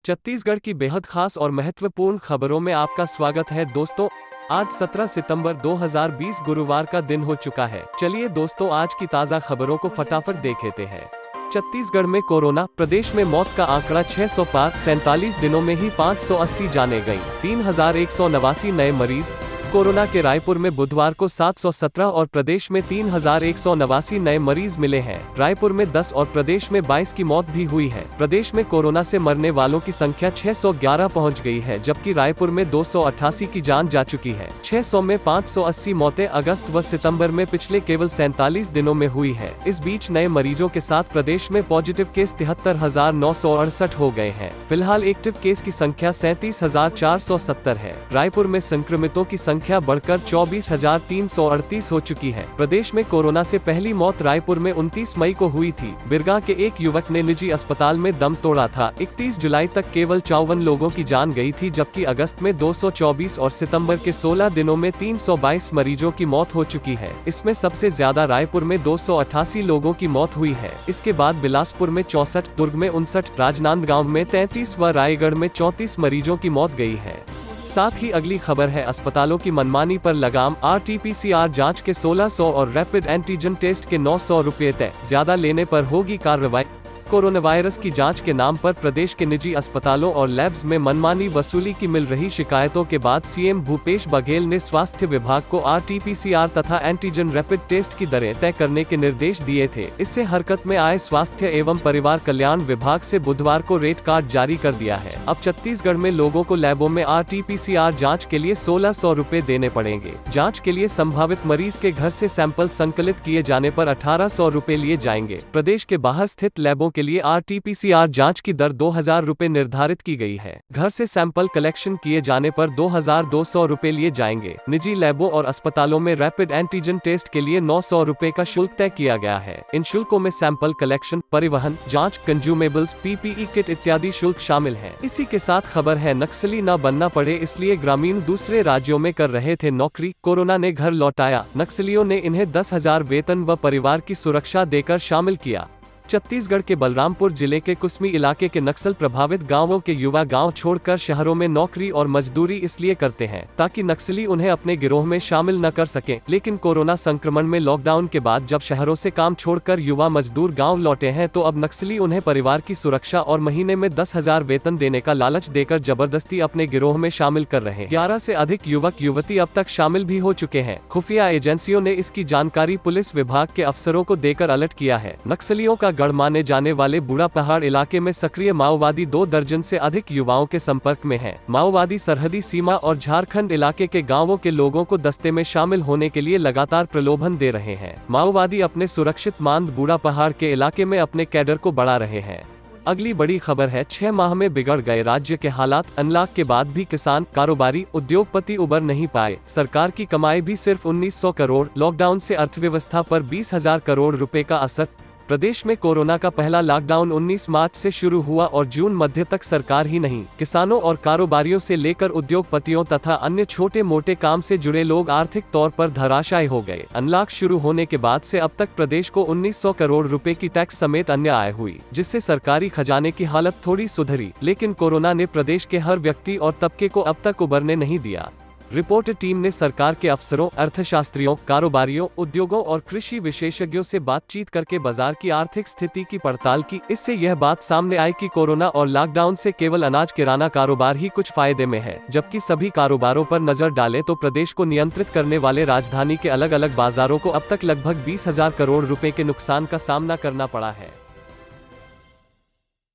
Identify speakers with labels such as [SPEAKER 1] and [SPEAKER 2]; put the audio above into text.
[SPEAKER 1] छत्तीसगढ़ की बेहद खास और महत्वपूर्ण खबरों में आपका स्वागत है दोस्तों। आज 17 सितंबर 2020 गुरुवार का दिन हो चुका है। चलिए दोस्तों, आज की ताज़ा खबरों को फटाफट देख लेते हैं। छत्तीसगढ़ में कोरोना, प्रदेश में मौत का आंकड़ा 600 पार, 47 दिनों में ही 580 जाने गई, 3189 नए मरीज। कोरोना के रायपुर में बुधवार को 717 और प्रदेश में 3189 नए मरीज मिले हैं। रायपुर में 10 और प्रदेश में 22 की मौत भी हुई है। प्रदेश में कोरोना से मरने वालों की संख्या 611 पहुंच गई है, जबकि रायपुर में 288 की जान जा चुकी है। 600 में 580 मौतें अगस्त व सितंबर में पिछले केवल 47 दिनों में हुई है। इस बीच नए मरीजों के साथ प्रदेश में पॉजिटिव केस 73,968 हो गए हैं। फिलहाल एक्टिव केस की संख्या 37,470 है। रायपुर में संक्रमितों की संख्या बढ़कर 24,338 हो चुकी है। प्रदेश में कोरोना से पहली मौत रायपुर में 29 मई को हुई थी। बिरगा के एक युवक ने निजी अस्पताल में दम तोड़ा था। 31 जुलाई तक केवल 54 लोगों की जान गई थी, जबकि अगस्त में 224 और सितंबर के 16 दिनों में 322 मरीजों की मौत हो चुकी है। इसमें सबसे ज्यादा रायपुर में 288 लोगों की मौत हुई है। इसके बाद बिलासपुर में 64, दुर्ग में 59, राजनांदगांव में 33 व रायगढ़ में 34 मरीजों की मौत गई है। साथ ही अगली खबर है अस्पतालों की मनमानी पर लगाम। RT-PCR जांच के 1600 और रैपिड एंटीजन टेस्ट के 900 रुपये तय, ज्यादा लेने पर होगी कार्रवाई। कोरोना वायरस की जांच के नाम पर प्रदेश के निजी अस्पतालों और लैब्स में मनमानी वसूली की मिल रही शिकायतों के बाद सीएम भूपेश बघेल ने स्वास्थ्य विभाग को RT-PCR तथा एंटीजन रैपिड टेस्ट की दरें तय करने के निर्देश दिए थे। इससे हरकत में आए स्वास्थ्य एवं परिवार कल्याण विभाग से बुधवार को रेट कार्ड जारी कर दिया है। अब छत्तीसगढ़ में लोगों को लैबों में RT-PCR जाँच के लिए 1600 रुपए देने पड़ेंगे। जाँच के लिए संभावित मरीज के घर से सैंपल संकलित किए जाने पर 1800 रुपए लिए जाएंगे। प्रदेश के बाहर स्थित लैबों के लिए RT-PCR जांच की दर 2000 रुपए निर्धारित की गई है। घर से सैंपल कलेक्शन किए जाने पर 2200 रुपए लिए जाएंगे। निजी लैबों और अस्पतालों में रैपिड एंटीजन टेस्ट के लिए 900 रुपए का शुल्क तय किया गया है। इन शुल्कों में सैंपल कलेक्शन, परिवहन, जांच, कंज्यूमेबल्स, PPE किट इत्यादि शुल्क शामिल हैं। इसी के साथ खबर है नक्सली न बनना पड़े, इसलिए ग्रामीण दूसरे राज्यों में कर रहे थे नौकरी, कोरोना ने घर लौटाया। नक्सलियों ने इन्हें 10,000 वेतन व परिवार की सुरक्षा देकर शामिल किया। छत्तीसगढ़ के बलरामपुर जिले के कुसमी इलाके के नक्सल प्रभावित गांवों के युवा गांव छोड़कर शहरों में नौकरी और मजदूरी इसलिए करते हैं ताकि नक्सली उन्हें अपने गिरोह में शामिल न कर सकें। लेकिन कोरोना संक्रमण में लॉकडाउन के बाद जब शहरों से काम छोड़कर युवा मजदूर गांव लौटे हैं, तो अब नक्सली उन्हें परिवार की सुरक्षा और महीने में 10,000 वेतन देने का लालच देकर जबरदस्ती अपने गिरोह में शामिल कर रहे हैं। 11 से अधिक युवक युवती अब तक शामिल भी हो चुके हैं। खुफिया एजेंसियों ने इसकी जानकारी पुलिस विभाग के अफसरों को देकर अलर्ट किया है। नक्सलियों का गढ़ माने जाने वाले बूढ़ा पहाड़ इलाके में सक्रिय माओवादी 2 दर्जन से अधिक युवाओं के संपर्क में हैं। माओवादी सरहदी सीमा और झारखंड इलाके के गांवों के लोगों को दस्ते में शामिल होने के लिए लगातार प्रलोभन दे रहे हैं। माओवादी अपने सुरक्षित मांद बूढ़ा पहाड़ के इलाके में अपने कैडर को बढ़ा रहे हैं। अगली बड़ी खबर है 6 माह में बिगड़ गए राज्य के हालात। अनलॉक के बाद भी किसान, कारोबारी, उद्योगपति उबर नहीं पाए। सरकार की कमाई भी सिर्फ 1900 करोड़। लॉकडाउन से अर्थव्यवस्था पर 20,000 करोड़ रुपए का असर। प्रदेश में कोरोना का पहला लॉकडाउन 19 मार्च से शुरू हुआ और जून मध्य तक सरकार ही नहीं, किसानों और कारोबारियों से लेकर उद्योगपतियों तथा अन्य छोटे मोटे काम से जुड़े लोग आर्थिक तौर पर धराशायी हो गए। अनलॉक शुरू होने के बाद से अब तक प्रदेश को 1900 करोड़ रुपए की टैक्स समेत अन्य आय हुई, जिससे सरकारी खजाने की हालत थोड़ी सुधरी। लेकिन कोरोना ने प्रदेश के हर व्यक्ति और तबके को अब तक उबरने नहीं दिया। रिपोर्ट टीम ने सरकार के अफसरों, अर्थशास्त्रियों, कारोबारियों, उद्योगों और कृषि विशेषज्ञों से बातचीत करके बाजार की आर्थिक स्थिति की पड़ताल की। इससे यह बात सामने आई कि कोरोना और लॉकडाउन से केवल अनाज किराना कारोबार ही कुछ फायदे में है, जबकि सभी कारोबारों पर नजर डालें तो प्रदेश को नियंत्रित करने वाले राजधानी के अलग अलग बाजारों को अब तक लगभग 20,000 करोड़ रुपए के नुकसान का सामना करना पड़ा है।